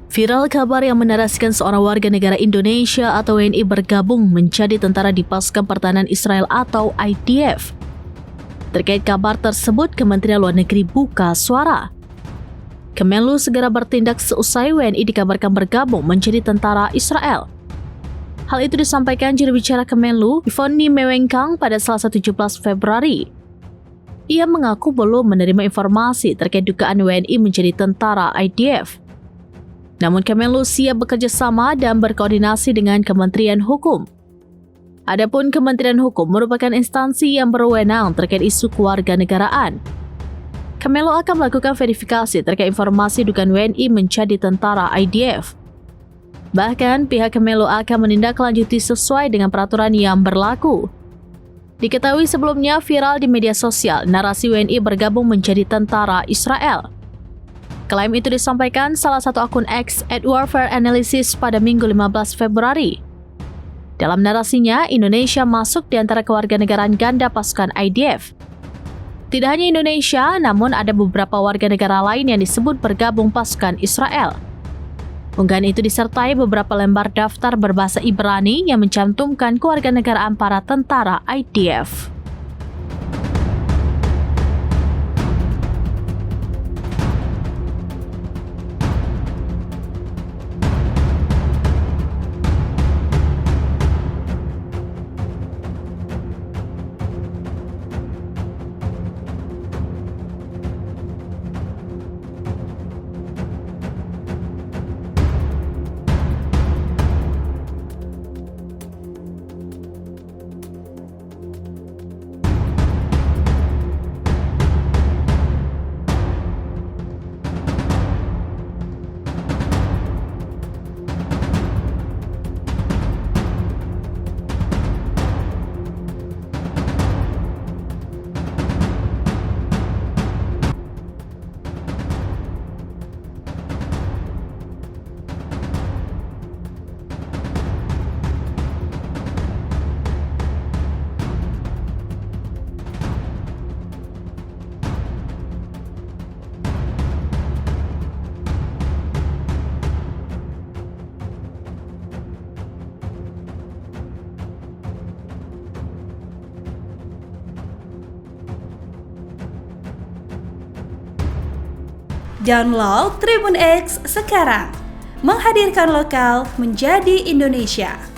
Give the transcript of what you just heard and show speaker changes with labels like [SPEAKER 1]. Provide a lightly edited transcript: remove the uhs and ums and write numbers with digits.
[SPEAKER 1] Viral kabar yang menarasikan seorang warga negara Indonesia atau WNI bergabung menjadi tentara di Pasukan Pertahanan Israel atau IDF. Terkait kabar tersebut, Kementerian Luar Negeri buka suara. Kemenlu segera bertindak seusai WNI dikabarkan bergabung menjadi tentara Israel. Hal itu disampaikan juru bicara Kemenlu, Yvonne Mewengkang pada Selasa 17 Februari. Ia mengaku belum menerima informasi terkait dugaan WNI menjadi tentara IDF. Namun Kemenlu siap bekerja sama dan berkoordinasi dengan Kementerian Hukum. Adapun Kementerian Hukum merupakan instansi yang berwenang terkait isu kewarganegaraan. Kemenlu akan melakukan verifikasi terkait informasi dugaan WNI menjadi tentara IDF. Bahkan pihak Kemenlu akan menindaklanjuti sesuai dengan peraturan yang berlaku. Diketahui sebelumnya viral di media sosial narasi WNI bergabung menjadi tentara Israel. Klaim itu disampaikan salah satu akun X @warfareanalysis pada Minggu 15 Februari. Dalam narasinya, Indonesia masuk di antara kewarganegaraan ganda pasukan IDF. Tidak hanya Indonesia, namun ada beberapa warga negara lain yang disebut bergabung pasukan Israel. Unggahan itu disertai beberapa lembar daftar berbahasa Ibrani yang mencantumkan kewarganegaraan para tentara IDF.
[SPEAKER 2] Download Tribun X sekarang, menghadirkan lokal menjadi Indonesia.